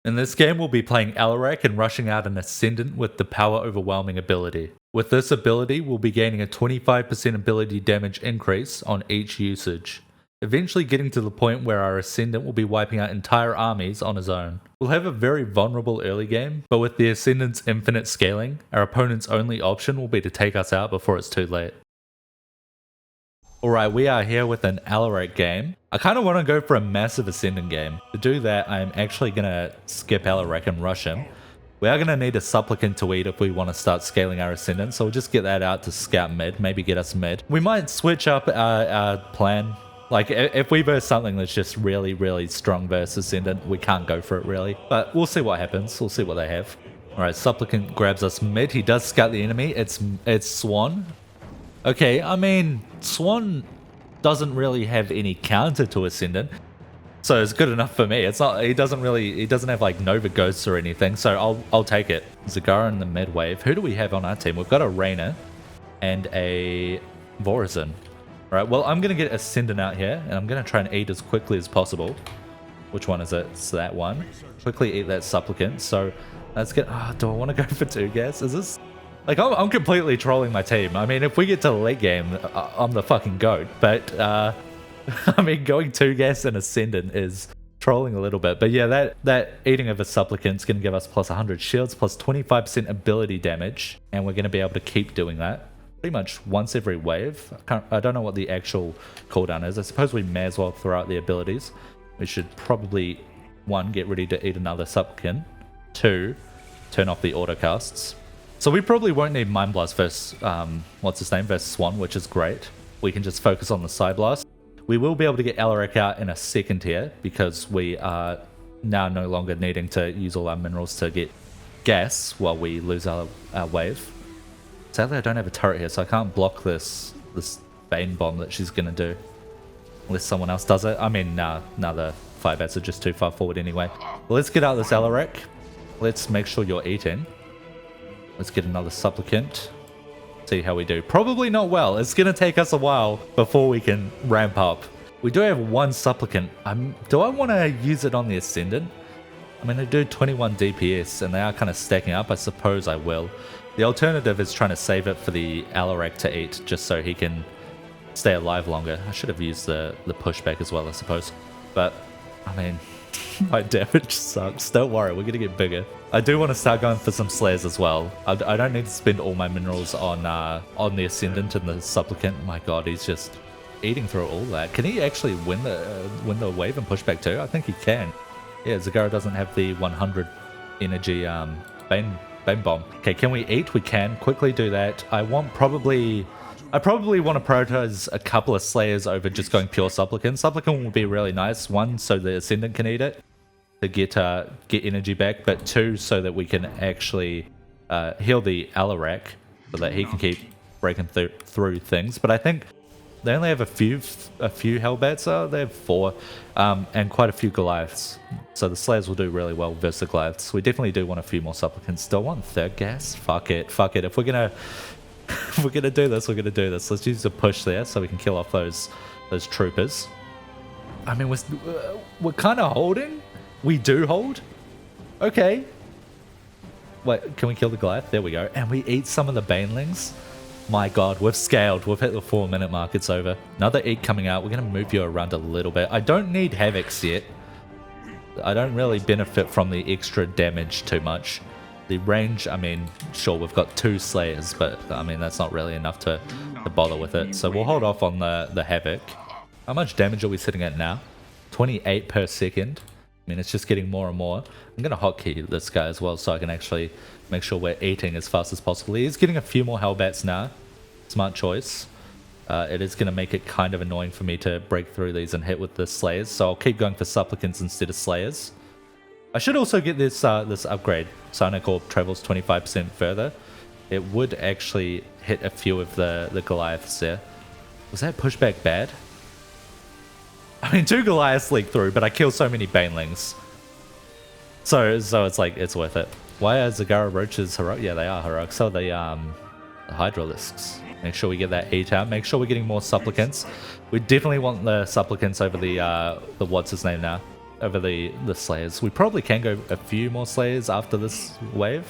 In this game, we'll be playing Alarak and rushing out an Ascendant with the Power Overwhelming ability. With this ability, we'll be gaining a 25% ability damage increase on each usage, eventually getting to the point where our Ascendant will be wiping out entire armies on his own. We'll have a very vulnerable early game, but with the Ascendant's infinite scaling, our opponent's only option will be to take us out before it's too late. Alright, we are here with an Alarak game. I kind of want to go for a massive Ascendant game. To do that, I'm actually going to skip Alarak and rush him. We are going to need a Supplicant to eat if we want to start scaling our Ascendant, so we'll just get that out to scout mid, maybe get us mid. We might switch up our plan. Like, if we verse something that's just really, really strong versus Ascendant, we can't go for it really. But we'll see what happens. We'll see what they have. Alright, Supplicant grabs us mid. He does scout the enemy. It's Swan. Okay, I mean, Swan doesn't really have any counter to Ascendant, so it's good enough for me. It's not, he doesn't have like Nova Ghosts or anything, so I'll take it. Zagara in the mid wave. Who do we have on our team? We've got a Reyna and a Vorazin. Alright, well, I'm going to get Ascendant out here, and I'm going to try and eat as quickly as possible. Which one is it? It's that one. Quickly eat that Supplicant, so let's get... Oh, do I want to go for 2 gas? Is this... Like, I'm completely trolling my team. I mean, if we get to the late game, I'm the fucking GOAT. But, I mean, going 2 gas and Ascendant is trolling a little bit. But yeah, that eating of a Supplicant is going to give us plus 100 shields, plus 25% ability damage. And we're going to be able to keep doing that pretty much once every wave. I don't know what the actual cooldown is. I suppose we may as well throw out the abilities. We should probably, 1, get ready to eat another Supplicant. 2, turn off the autocasts. So we probably won't need Mind Blast versus, what's his name, versus Swan, which is great. We can just focus on the Side Blast. We will be able to get Alarak out in a second here, because we are now no longer needing to use all our minerals to get gas while we lose our wave. Sadly, I don't have a turret here, so I can't block this Bane Bomb that she's going to do. Unless someone else does it. I mean, nah, the 5-bats are just too far forward anyway. Well, let's get out this Alarak. Let's make sure you're eating. Let's get another Supplicant. See how we do. Probably not well. It's going to take us a while before we can ramp up. We do have 1 Supplicant. Do I want to use it on the Ascendant? I mean, they do 21 DPS and they are kind of stacking up. I suppose I will. The alternative is trying to save it for the Alarak to eat, just so he can stay alive longer. I should have used the pushback as well, I suppose. But, I mean... My damage sucks. Don't worry, we're gonna get bigger. I do want to start going for some Slayers as well. I don't need to spend all my minerals on the Ascendant and the Supplicant. My god, he's just eating through all that. Can he actually win the wave and pushback too? I think he can. Yeah, Zagara doesn't have the 100 energy Bane Bomb. Okay, can we eat? We can. Quickly do that. I probably want to prioritize a couple of Slayers over just going pure Supplicant. Supplicant will be really nice. 1, so the Ascendant can eat it to get energy back, but 2, so that we can actually heal the Alarak so that he can keep breaking through things. But I think they only have a few Hellbats. They have 4, and quite a few Goliaths. So the Slayers will do really well versus the Goliaths. We definitely do want a few more Supplicants. Still want 3rd gas? Fuck it. If we're gonna... If we're gonna do this, we're gonna do this. Let's use the push there so we can kill off those troopers. I mean, we're kind of holding. We do hold. Okay. Wait, can we kill the Goliath? There we go. And we eat some of the Banelings. My god, we've scaled. We've hit the 4-minute mark. It's over. Another eat coming out. We're gonna move you around a little bit. I don't need Havocs yet. I don't really benefit from the extra damage too much. The range, I mean, sure, we've got 2 Slayers, but I mean, that's not really enough to bother with it. So we'll hold off on the Havoc. How much damage are we sitting at now? 28 per second. I mean, it's just getting more and more. I'm going to hotkey this guy as well so I can actually make sure we're eating as fast as possible. He's getting a few more Hellbats now. Smart choice. It is going to make it kind of annoying for me to break through these and hit with the Slayers, so I'll keep going for Supplicants instead of Slayers. I should also get this upgrade. Psionic Orb travels 25% further. It would actually hit a few of the Goliaths there. Was that pushback bad? I mean, 2 Goliaths leak through, but I kill so many Banelings. So it's like, it's worth it. Why are Zagara Roaches heroic? Yeah, they are heroic. So are the Hydralisks. Make sure we get that eat out. Make sure we're getting more Supplicants. We definitely want the Supplicants over the what's his name now? over the Slayers. We probably can go a few more Slayers after this wave,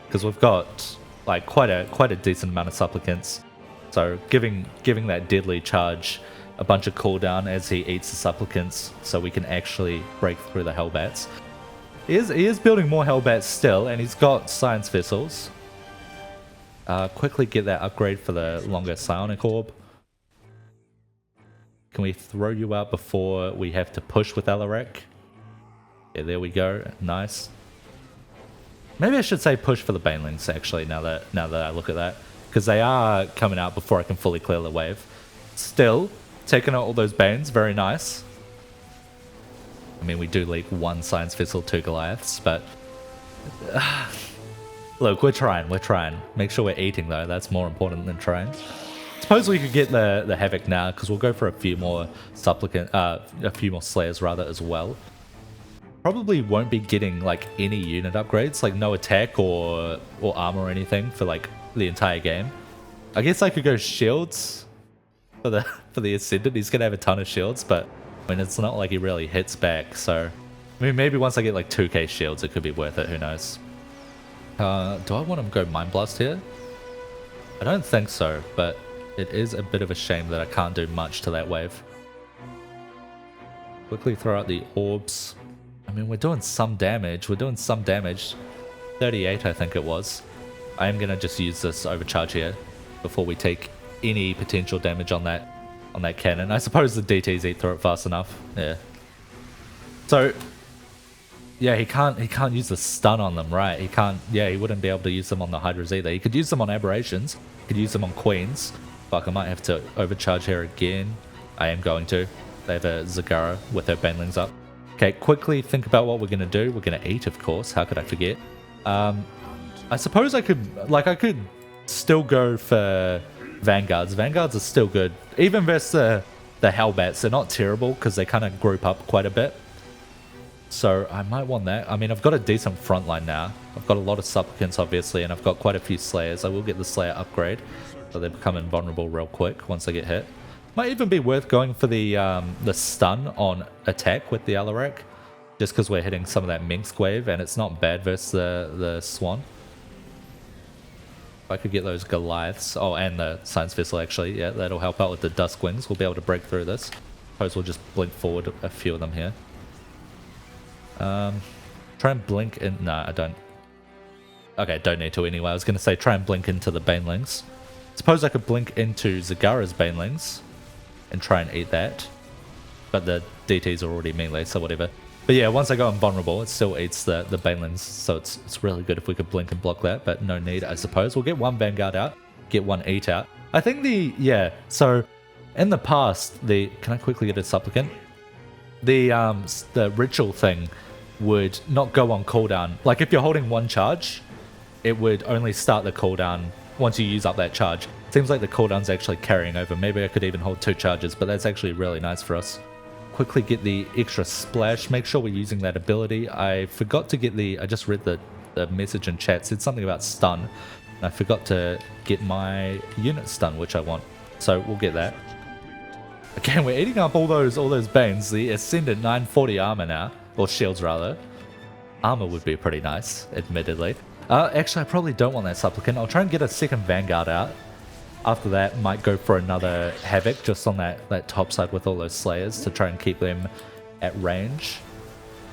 because we've got like quite a decent amount of supplicants. So giving that deadly charge a bunch of cooldown as he eats the supplicants, so we can actually break through the Hellbats. He is building more Hellbats still, and he's got Science Vessels. Quickly get that upgrade for the longer Psionic Orb. Can we throw you out before we have to push with Alarak? Yeah, there we go. Nice. Maybe I should say push for the Banelings, actually, now that I look at that. Because they are coming out before I can fully clear the wave. Still, taking out all those Banes, very nice. I mean, we do leak 1 Science Vessel, 2 Goliaths, but... look, we're trying. Make sure we're eating, though. That's more important than trying. Suppose we could get the Havoc now, because we'll go for a few more Slayers rather as well. Probably won't be getting like any unit upgrades, like no attack or armor or anything for like the entire game. I guess I could go shields for the Ascendant. He's gonna have a ton of shields, but I mean it's not like he really hits back. So I mean maybe once I get like 2k shields, it could be worth it. Who knows? Do I want to go Mind Blast here? I don't think so, but it is a bit of a shame that I can't do much to that wave. Quickly throw out the orbs. I mean, we're doing some damage. 38, I think it was. I am going to just use this overcharge here before we take any potential damage on that cannon. I suppose the DTs eat through it fast enough. Yeah. So, yeah, he can't use the stun on them, right? He can't, yeah, he wouldn't be able to use them on the Hydras either. He could use them on Aberrations. He could use them on Queens. Fuck, I might have to overcharge here again. I am going to. They have a Zagara with her Banelings up. Okay, quickly think about what we're going to do. We're going to eat, of course. How could I forget? I suppose I could still go for Vanguards. Vanguards are still good. Even versus the Hellbats, they're not terrible because they kind of group up quite a bit. So I might want that. I mean, I've got a decent front line now. I've got a lot of Supplicants, obviously, and I've got quite a few Slayers. I will get the Slayer upgrade, so they become invulnerable real quick once I get hit. Might even be worth going for the stun on attack with the Alarak, just because we're hitting some of that Minsk wave, and it's not bad versus the Swan. If I could get those Goliaths, oh, and the Science Vessel actually, yeah, that'll help out with the Dusk Wings. We'll be able to break through this. Suppose we'll just blink forward a few of them here. Try and blink in, no, I don't. Okay, don't need to anyway. I was going to say try and blink into the Banelings. Suppose I could blink into Zagara's Banelings and try and eat that, but the DTs are already melee, so whatever. But yeah, once I go invulnerable, it still eats the Banelings, so it's really good if we could blink and block that, but no need, I suppose. We'll get 1 Vanguard out, get 1 Eat out. I think yeah, so in the past, can I quickly get a Supplicant? The ritual thing would not go on cooldown. Like if you're holding 1 charge, it would only start the cooldown once you use up that charge. Seems like the cooldown's actually carrying over. Maybe I could even hold 2 charges, but that's actually really nice for us. Quickly get the extra splash. Make sure we're using that ability. I forgot to get I just read the message in chat. It said something about stun. And I forgot to get my unit stun, which I want. So we'll get that. Again, we're eating up all those Banes. The Ascendant 940 armor now. Or shields, rather. Armor would be pretty nice, admittedly. Actually, I probably don't want that Supplicant. I'll try and get a 2nd Vanguard out. After that, might go for another Havoc just on that top side with all those Slayers to try and keep them at range.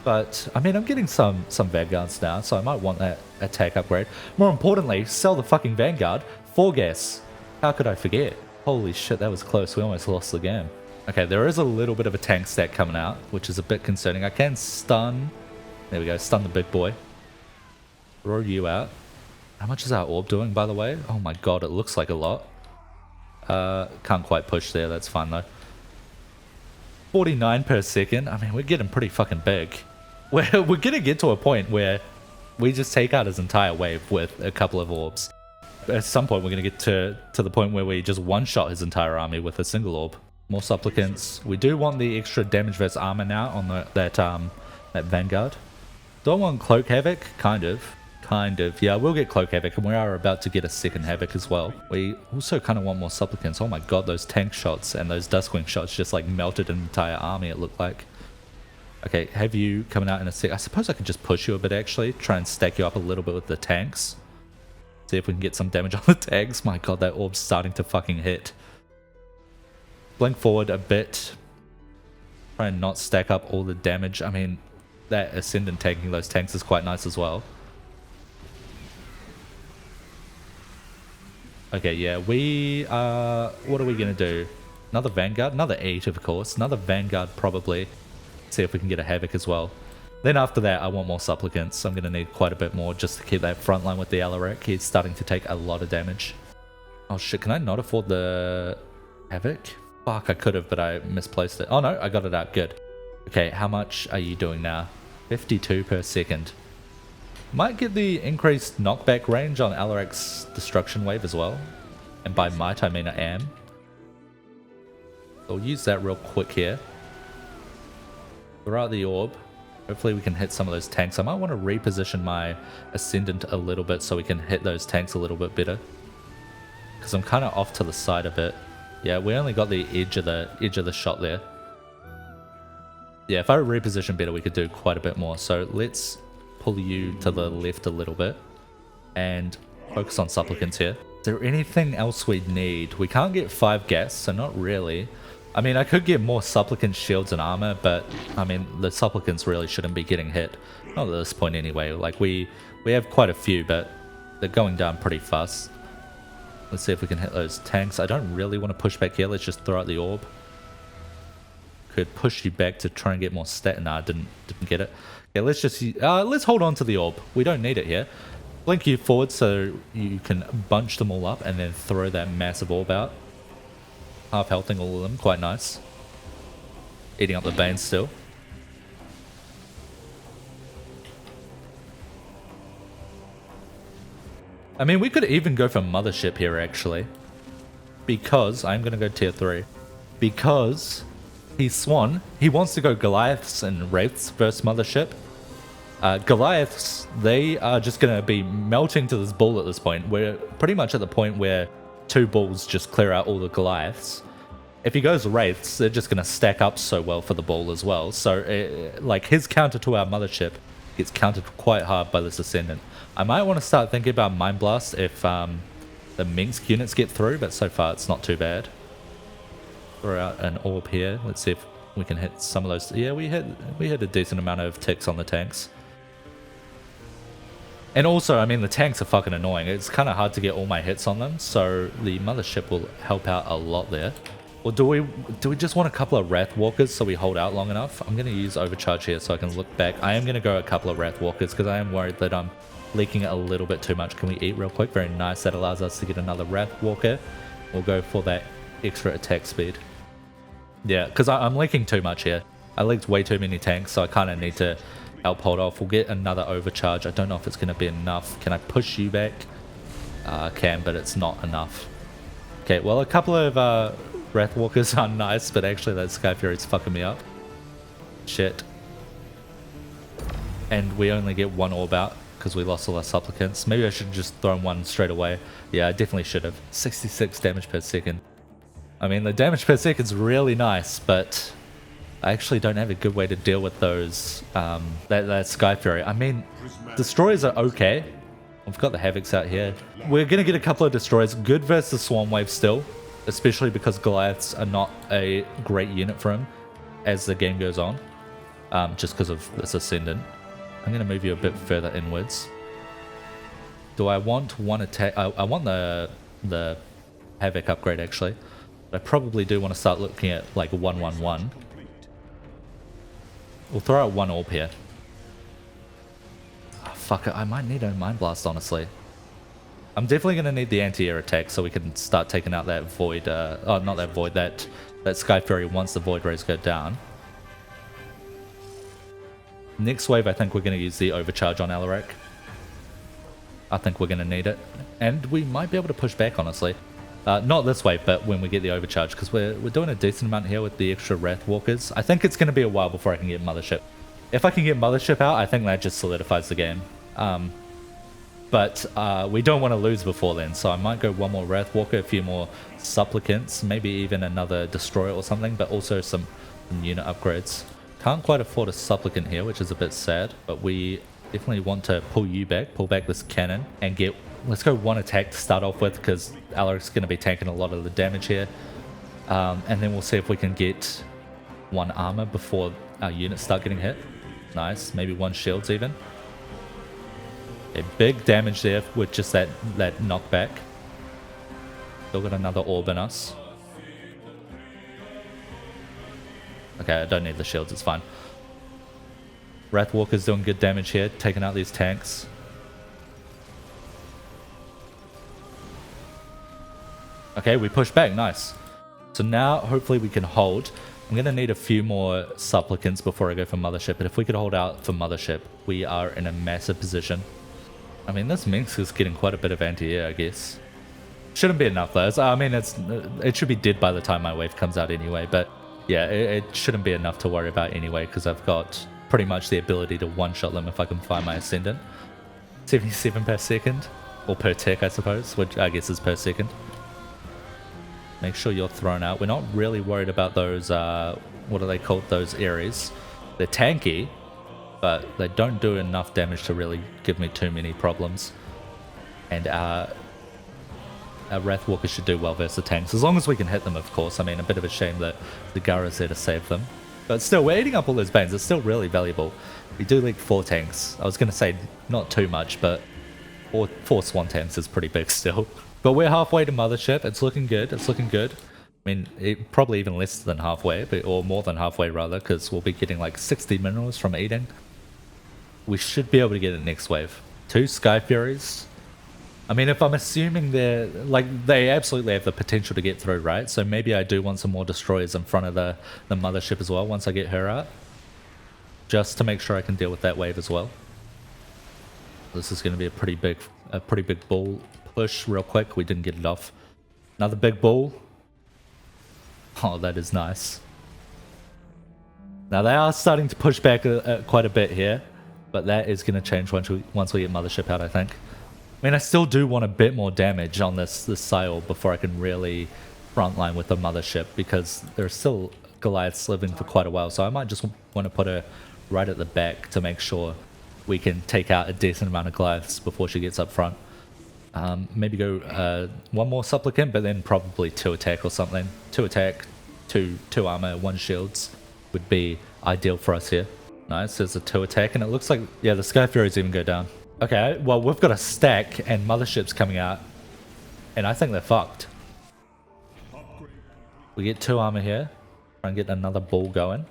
But, I mean, I'm getting some Vanguards now, so I might want that attack upgrade. More importantly, sell the fucking Vanguard. 4 gas. How could I forget? Holy shit, that was close. We almost lost the game. Okay, there is a little bit of a tank stack coming out, which is a bit concerning. I can stun. There we go, stun the big boy. Throw you out. How much is our orb doing, by the way? Oh my god, it looks like a lot. Can't quite push there, that's fine though. 49 per second. I mean, we're getting pretty fucking big. We're gonna get to a point where we just take out his entire wave with a couple of orbs. At some point, we're gonna get to the point where we just one-shot his entire army with a single orb. More Supplicants. We do want the extra damage versus armor now on that Vanguard. Do I want Cloak Havoc? Kind of. Yeah, we'll get Cloak Havoc, and we are about to get a 2nd Havoc as well. We also kind of want more Supplicants. Oh my god, those tank shots and those Duskwing shots just like melted an entire army, it looked like. Okay, have you coming out in a sec. I suppose I could just push you a bit actually. Try and stack you up a little bit with the tanks. See if we can get some damage on the tanks. My god, that orb's starting to fucking hit. Blink forward a bit. Try and not stack up all the damage. I mean, that Ascendant taking those tanks is quite nice as well. Okay, yeah, we are... What are we going to do? Another Vanguard? Another 8, of course. Another Vanguard, probably. See if we can get a Havoc as well. Then after that, I want more Supplicants. I'm going to need quite a bit more just to keep that front line with the Alarak. He's starting to take a lot of damage. Oh shit, can I not afford the Havoc? Fuck, I could have, but I misplaced it. Oh no, I got it out. Good. Okay, how much are you doing now? 52 per second. Might get the increased knockback range on Alarak's Destruction Wave as well. And by might, I mean I am. So we'll use that real quick here. Throw out the orb. Hopefully we can hit some of those tanks. I might want to reposition my Ascendant a little bit so we can hit those tanks a little bit better. Because I'm kind of off to the side a bit. Yeah, we only got the edge of the shot there. Yeah, if I reposition better, we could do quite a bit more. So let's pull you to the left a little bit and focus on Supplicants here. Is there anything else we need? We can't get 5 gas, so not really. I mean, I could get more Supplicant shields and armor, but I mean, the Supplicants really shouldn't be getting hit. Not at this point anyway. Like, we have quite a few, but they're going down pretty fast. Let's see if we can hit those tanks. I don't really want to push back here. Let's just throw out the orb. Could push you back to try and get more stat. Nah, didn't get it. Yeah, let's hold on to the orb. We don't need it here. Blink you forward so you can bunch them all up and then throw that massive orb out. Half healthing all of them, quite nice. Eating up the Bane still. I mean, we could even go for Mothership here actually. Because, I'm going to go tier 3. Because he's Swan, he wants to go Goliaths and Wraiths versus Mothership. Goliaths, they are just going to be melting to this bull at this point. We're pretty much at the point where 2 bulls just clear out all the Goliaths. If he goes Wraiths, they're just going to stack up so well for the bull as well. So, like, his counter to our Mothership gets countered quite hard by this Ascendant. I might want to start thinking about Mind Blast if the Minsk units get through, but so far it's not too bad. Throw out an orb here. Let's see if we can hit some of those. Yeah, we hit a decent amount of ticks on the tanks. And also, I mean, the tanks are fucking annoying. It's kind of hard to get all my hits on them, so the Mothership will help out a lot there. Or do we just want a couple of Wrath Walkers so we hold out long enough? I'm going to use Overcharge here so I can look back. I am going to go a couple of Wrath Walkers because I am worried that I'm leaking a little bit too much. Can we eat real quick? Very nice. That allows us to get another Wrath Walker. We'll go for that extra attack speed. Yeah, because I'm leaking too much here. I leaked way too many tanks, so I kind of need to help hold off. We'll get another Overcharge. I don't know if it's going to be enough. Can I push you back? I can, but it's not enough. Okay, well, a couple of Wrath Walkers are nice, but actually that Sky Fury's fucking me up. Shit. And we only get 1 orb out because we lost all our Supplicants. Maybe I should have just thrown 1 straight away. Yeah, I definitely should have. 66 damage per second. I mean, the damage per second's really nice, but I actually don't have a good way to deal with those, that Sky Fury. I mean, Destroyers are okay. We've got the Havocs out here. We're going to get a couple of Destroyers. Good versus Swarm Wave still, especially because Goliaths are not a great unit for him as the game goes on, just because of this Ascendant. I'm going to move you a bit further inwards. Do I want 1 attack? I want the Havoc upgrade actually. But I probably do want to start looking at like 1-1-1. We'll throw out 1 orb here. Oh, fuck it, I might need a Mind Blast honestly. I'm definitely going to need the anti-air attack so we can start taking out that Void, oh not that Void, that Sky Fury once the Void Rays go down. Next wave I think we're going to use the Overcharge on Alarak. I think we're going to need it. And we might be able to push back honestly. Not this wave, but when we get the Overcharge, because we're doing a decent amount here with the extra Wrath Walkers. I think it's going to be a while before I can get Mothership. If I can get Mothership out, I think that just solidifies the game. But we don't want to lose before then, so I might go 1 more Wrath Walker, a few more Supplicants, maybe even another Destroyer or something, but also some unit upgrades. Can't quite afford a supplicant here, which is a bit sad, but we definitely want to pull back this cannon, and get, let's go one attack to start off with, because Alarak's going to be taking a lot of the damage here. And then we'll see if we can get one armor before our units start getting hit. Nice, maybe one shields even. A big damage there with just that knockback. Still got another orb in us. Okay, I don't need the shields, it's fine. Wrathwalker's doing good damage here, taking out these tanks. Okay, we push back, nice. So now, hopefully we can hold. I'm going to need a few more supplicants before I go for Mothership, but if we could hold out for Mothership, we are in a massive position. I mean, this Minx is getting quite a bit of anti-air, I guess. Shouldn't be enough though. I mean, it should be dead by the time my wave comes out anyway, but yeah, it shouldn't be enough to worry about anyway, because I've got pretty much the ability to one-shot them if I can find my Ascendant. 77 per second, or per tick I suppose, which I guess is per second. Make sure you're thrown out. We're not really worried about those, what are they called, those Ares. They're tanky, but they don't do enough damage to really give me too many problems. And our Wrathwalker should do well versus the tanks, as long as we can hit them, of course. I mean, a bit of a shame that the Gara's there to save them. But still, we're eating up all those Banes. It's still really valuable. We do leak 4 tanks. I was going to say not too much, but 4 Swan tanks is pretty big still. But we're halfway to Mothership. It's looking good. It's looking good. I mean, probably even less than halfway, or more than halfway rather, because we'll be getting like 60 minerals from eating. We should be able to get it next wave. 2 Sky Furies. I mean, if I'm assuming they're, like, they absolutely have the potential to get through, right? So maybe I do want some more destroyers in front of the Mothership as well once I get her out. Just to make sure I can deal with that wave as well. This is going to be a pretty big bull push real quick. We didn't get it off. Another big bull. Oh, that is nice. Now they are starting to push back quite a bit here, but that is going to change once we get Mothership out, I think. I mean, I still do want a bit more damage on this sail before I can really frontline with the Mothership, because there's still Goliaths living for quite a while, so I might just want to put her right at the back to make sure we can take out a decent amount of Goliaths before she gets up front. Maybe go 1 more Supplicant, but then probably 2 attack or something. 2 attack, 2 armor, 1 shields would be ideal for us here. Nice, there's a 2 attack, and it looks like, yeah, the Sky Furies even go down. Okay, well, we've got a stack, and Mothership's coming out, and I think they're fucked. We get 2 armor here. Try and get another bull going.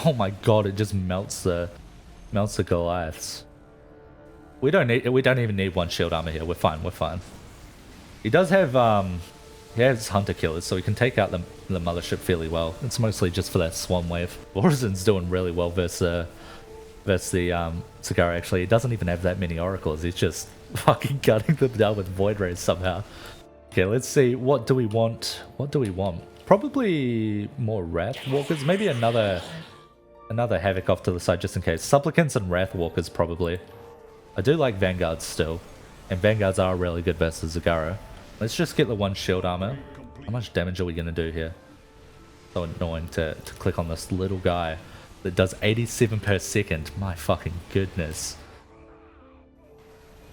Oh my god, it just melts the Goliaths. We don't even need 1 shield armor here. We're fine. We're fine. He does have he has hunter killers, so he can take out the Mothership fairly well. It's mostly just for that swan wave. Orizin's doing really well versus the Sagara. Actually, he doesn't even have that many oracles. He's just fucking gutting them down with void rays somehow. Okay, let's see. What do we want? What do we want? Probably more Wrathwalkers. Maybe another Havoc off to the side just in case. Supplicants and Wrathwalkers probably. I do like Vanguards still, and Vanguards are really good versus Zagara. Let's just get the 1 shield armor. How much damage are we going to do here? So annoying to click on this little guy that does 87 per second. My fucking goodness.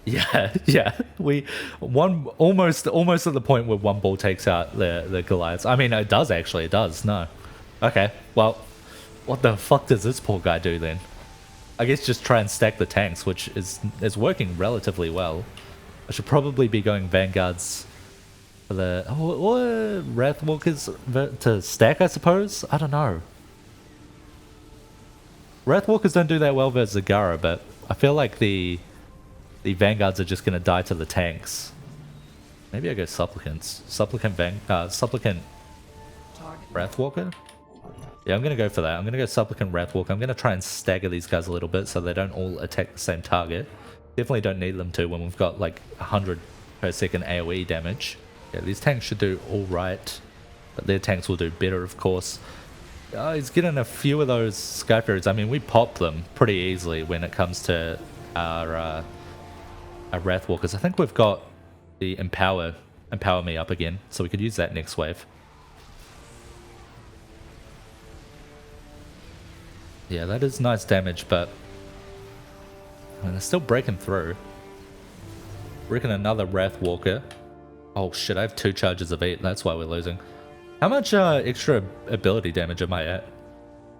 Yeah, yeah. Almost at the point where 1 ball takes out the Goliaths. I mean, it does actually. It does. No. Okay. Well, what the fuck does this poor guy do then? I guess just try and stack the tanks, which is working relatively well. I should probably be going Vanguards for the Wrathwalkers to stack, I suppose. I don't know. Wrathwalkers don't do that well versus Zagara, but I feel like the Vanguards are just going to die to the tanks. Maybe I go Supplicants. Supplicant Wrathwalker? Yeah, I'm going to go for that. I'm going to go Supplicant Wrathwalker. I'm going to try and stagger these guys a little bit so they don't all attack the same target. Definitely don't need them to when we've got like 100 per second AoE damage. Yeah, these tanks should do alright, but their tanks will do better, of course. He's getting a few of those Sky Furies. I mean, we pop them pretty easily when it comes to our Wrathwalkers. I think we've got the Empower Me up again, so we could use that next wave. Yeah, that is nice damage, but I mean, they're still breaking through. Reckon another Wrath Walker. Oh shit, I have 2 charges of 8. That's why we're losing. How much extra ability damage am I at?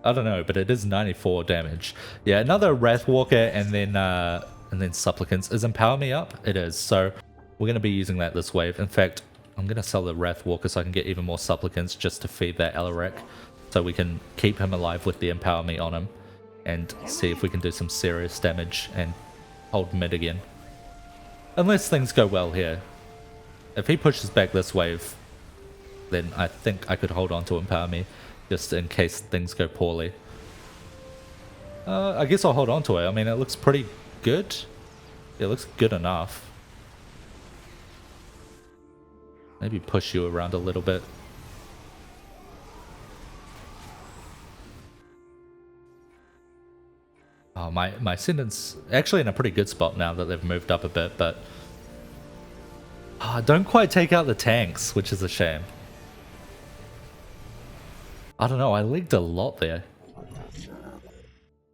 I don't know, but it is 94 damage. Yeah, another Wrath Walker and then Supplicants. Is Empower Me up? It is. So we're going to be using that this wave. In fact, I'm going to sell the Wrath Walker so I can get even more Supplicants just to feed that Alarak. So we can keep him alive with the Empower Me on him and see if we can do some serious damage and hold mid again. Unless things go well here. If he pushes back this wave, then I think I could hold on to Empower Me just in case things go poorly. I guess I'll hold on to it. I mean, it looks pretty good. It looks good enough. Maybe push you around a little bit. Oh, my Ascendant's actually in a pretty good spot now that they've moved up a bit, but I don't quite take out the tanks, which is a shame. I don't know, I leaked a lot there.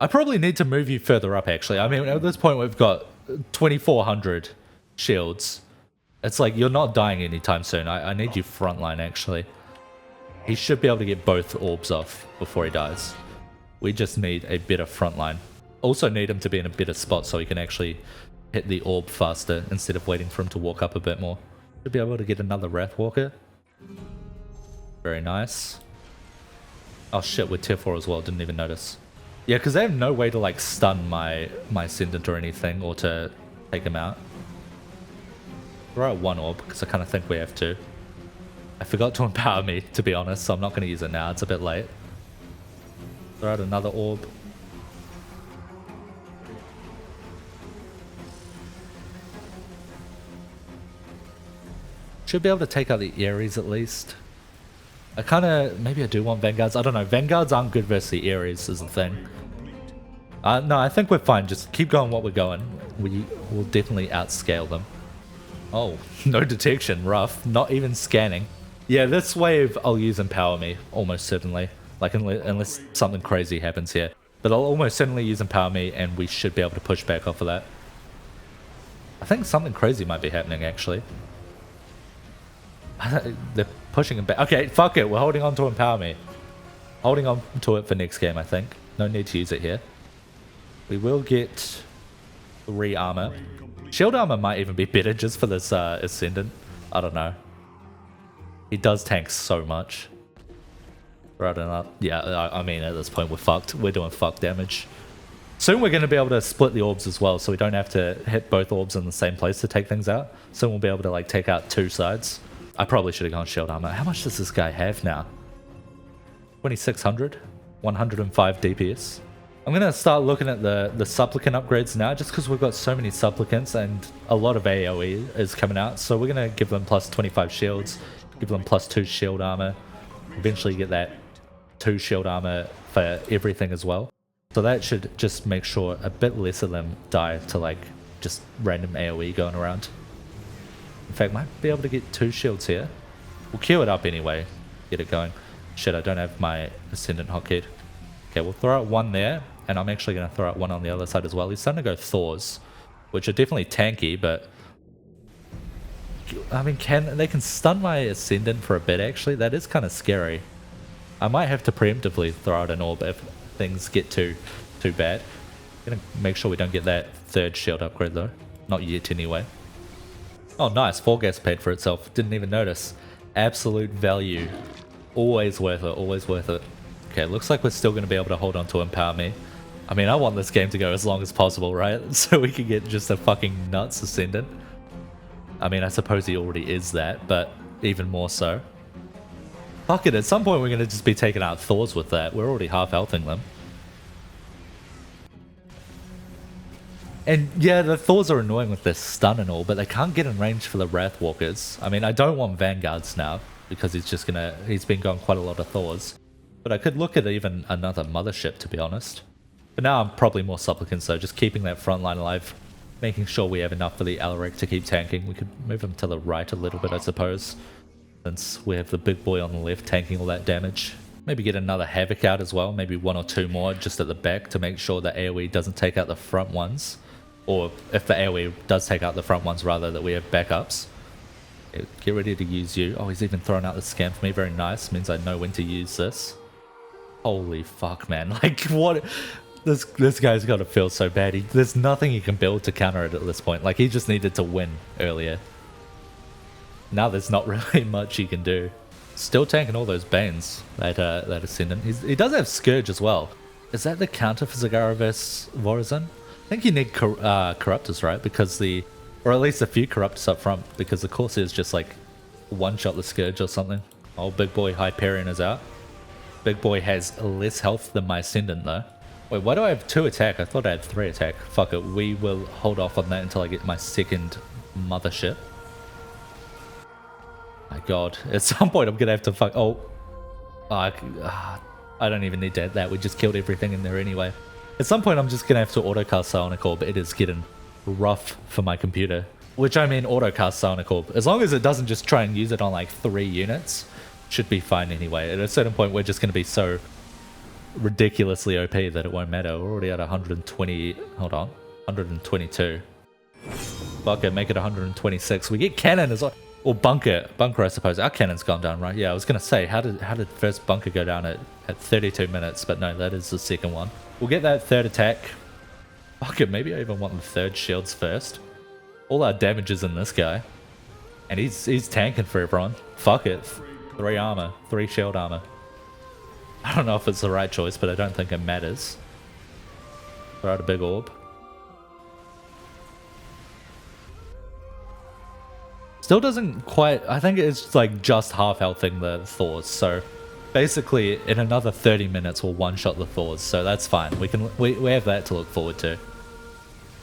I probably need to move you further up, actually. I mean, at this point, we've got 2,400 shields. It's like, you're not dying anytime soon. I need you frontline, actually. He should be able to get both orbs off before he dies. We just need a better frontline. Also need him to be in a better spot so he can actually hit the orb faster instead of waiting for him to walk up a bit more. Should be able to get another Wrath Walker. Very nice. Oh shit, we're tier 4 as well, didn't even notice. Yeah, because they have no way to like stun my Ascendant or anything, or to take him out. Throw out 1 orb, because I kind of think we have to. I forgot to empower me, to be honest, so I'm not going to use it now, it's a bit late. Throw out another orb. Should be able to take out the Ares at least. I kind of... maybe I do want Vanguards. I don't know. Vanguards aren't good versus the Ares is the thing. No, I think we're fine. Just keep going what we're going. We will definitely outscale them. Oh, no detection. Rough. Not even scanning. Yeah, this wave I'll use Empower Me. Almost certainly. Like, unless something crazy happens here. But I'll almost certainly use Empower Me, and we should be able to push back off of that. I think something crazy might be happening, actually. They're pushing him back. Okay, fuck it. We're holding on to Empower Me. Holding on to it for next game, I think. No need to use it here. We will get 3 armor. Shield armor might even be better just for this Ascendant. I don't know. He does tank so much. Right enough. Yeah, I mean, at this point, we're fucked. We're doing fuck damage. Soon we're going to be able to split the orbs as well, so we don't have to hit both orbs in the same place to take things out. Soon we'll be able to like take out 2 sides. I probably should have gone shield armor. How much does this guy have now? 2,600? 105 DPS. I'm going to start looking at the supplicant upgrades now, just because we've got so many supplicants and a lot of AoE is coming out. So we're going to give them plus 25 shields, give them plus 2 shield armor, eventually get that 2 shield armor for everything as well. So that should just make sure a bit less of them die to like just random AoE going around. In fact, might be able to get 2 shields here. We'll queue it up anyway. Get it going. Shit, I don't have my Ascendant hotkey. Okay, we'll throw out 1 there. And I'm actually going to throw out 1 on the other side as well. He's starting to go Thors, which are definitely tanky, but... I mean, they can stun my Ascendant for a bit, actually. That is kind of scary. I might have to preemptively throw out an orb if things get too bad. I'm going to make sure we don't get that 3rd shield upgrade, though. Not yet, anyway. Oh, nice. 4 gas paid for itself. Didn't even notice. Absolute value. Always worth it. Always worth it. Okay, looks like we're still going to be able to hold on to Empower Me. I mean, I want this game to go as long as possible, right? So we can get just a fucking nuts Ascendant. I mean, I suppose he already is that, but even more so. Fuck it, at some point we're going to just be taking out Thors with that. We're already half healthing them. And yeah, the Thors are annoying with their stun and all, but they can't get in range for the Wrath Walkers. I mean, I don't want Vanguards now, because he's been going quite a lot of Thors. But I could look at even another Mothership, to be honest. But now I'm probably more Supplicants, so just keeping that front line alive, making sure we have enough for the Alarak to keep tanking. We could move him to the right a little bit, I suppose, since we have the big boy on the left tanking all that damage. Maybe get another Havoc out as well. Maybe 1 or 2 more just at the back to make sure that AoE doesn't take out the front ones. Or if the AoE does take out the front ones, rather, that we have backups. Get ready to use you. Oh, he's even thrown out the scan for me. Very nice. Means I know when to use this. Holy fuck, man. Like, what? This guy's got to feel so bad. There's nothing he can build to counter it at this point. Like, he just needed to win earlier. Now there's not really much he can do. Still tanking all those Banes, that Ascendant. He does have Scourge as well. Is that the counter for Zagara vs Vorazon? I think you need Corruptors, right? Because or at least a few Corruptors up front, because the Corsairs just like one-shot the Scourge or something. Oh, big boy Hyperion is out. Big boy has less health than my Ascendant though. Wait, why do I have 2 attack? I thought I had 3 attack. Fuck it, we will hold off on that until I get my second Mothership. My god, at some point I'm gonna have to fuck. I don't even need to add that. We just killed everything in there anyway. At some point I'm just gonna have to autocast Psionic Orb. It is getting rough for my computer. Which I mean autocast Psionic Orb. As long as it doesn't just try and use it on like 3 units, should be fine anyway. At a certain point we're just gonna be so ridiculously OP that it won't matter. We're already at 120. Hold on, 122. Fuck it, make it 126. We get cannon as well. Or bunker, I suppose. Our cannon's gone down, right? Yeah, I was gonna say, how did first bunker go down at 32 minutes? But no, that is the second one. We'll get that 3rd attack. Fuck it, maybe I even want the 3rd shields first. All our damage is in this guy, and he's tanking for everyone. Fuck it, 3 armor, 3 shield armor. I don't know if it's the right choice, but I don't think it matters. Throw out a big orb. Still doesn't quite, I think it's like just half healthing the Thors, so basically in another 30 minutes we'll one-shot the Thors, so that's fine. We have that to look forward to.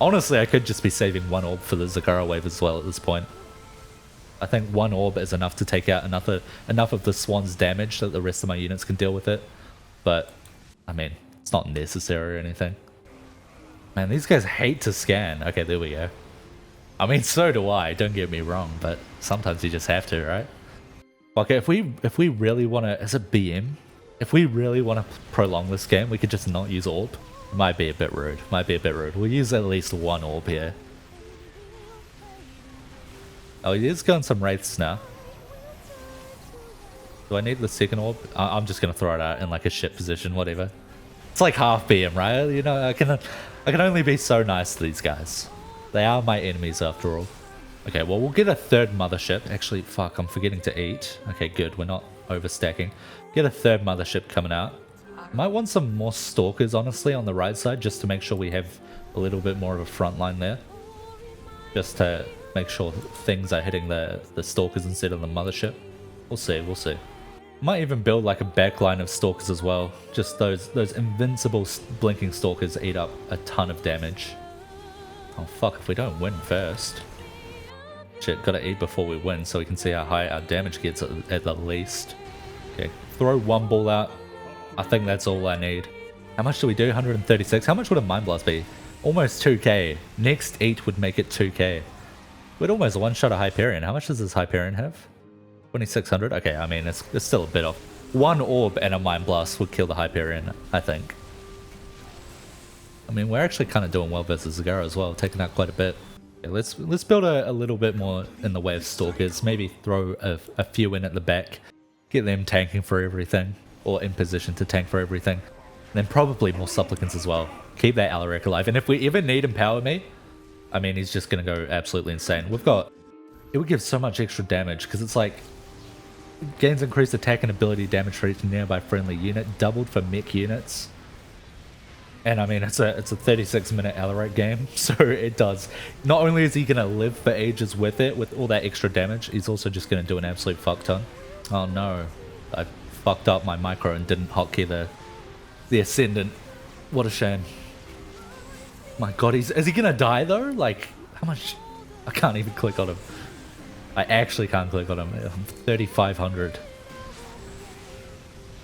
Honestly, I could just be saving 1 orb for the Zagara wave as well at this point. I think 1 orb is enough to take out enough of the Swan's damage that the rest of my units can deal with it, but I mean, it's not necessary or anything. Man, these guys hate to scan. Okay, there we go. I mean, so do I, don't get me wrong, but sometimes you just have to, right? Okay, if we really want to, as a BM, if we really want to prolong this game, we could just not use orb. Might be a bit rude, We'll use at least 1 orb here. Oh, he is going some wraiths now. Do I need the 2nd orb? I'm just going to throw it out in like a shit position, whatever. It's like half BM, right? You know, I can only be so nice to these guys. They are my enemies after all. Okay, well, we'll get a 3rd Mothership. Actually, fuck, I'm forgetting to eat. Okay, good, we're not overstacking. Get a 3rd Mothership coming out. Might want some more Stalkers, honestly, on the right side, just to make sure we have a little bit more of a front line there. Just to make sure things are hitting the Stalkers instead of the Mothership. We'll see. Might even build like a backline of Stalkers as well. Just those invincible blinking Stalkers eat up a ton of damage. Oh fuck, if we don't win first. Shit, gotta eat before we win so we can see how high our damage gets at the least. Okay, throw 1 ball out. I think that's all I need. How much do we do? 136. How much would a Mind Blast be? Almost 2k. Next eat would make it 2k. We'd almost one-shot a Hyperion. How much does this Hyperion have? 2600? Okay, I mean, it's still a bit off. 1 orb and a Mind Blast would kill the Hyperion, I think. I mean, we're actually kind of doing well versus Zagara as well, taking out quite a bit. Okay, let's build a little bit more in the way of Stalkers. Maybe throw a few in at the back. Get them tanking for everything, or in position to tank for everything. And then probably more Supplicants as well. Keep that Alarak alive. And if we ever need Empower Me, I mean, he's just going to go absolutely insane. It would give so much extra damage, because it's like, gains increased attack and ability damage for each nearby friendly unit, doubled for mech units. And I mean, it's a 36-minute Alarak game, so it does. Not only is he going to live for ages with it, with all that extra damage, he's also just going to do an absolute fuck ton. Oh no, I fucked up my micro and didn't hotkey the Ascendant. What a shame. My god, is he going to die though? Like, how much? I can't even click on him. I actually can't click on him. 3,500.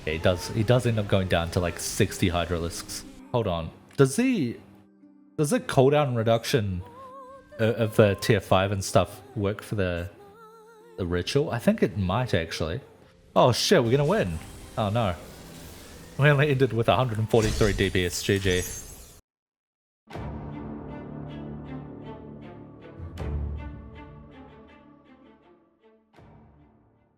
Yeah, he does end up going down to like 60 Hydralisks. Hold on. Does the cooldown reduction of the tier 5 and stuff work for the ritual? I think it might actually. Oh shit, we're gonna win. Oh no. We only ended with 143 DPS, GG.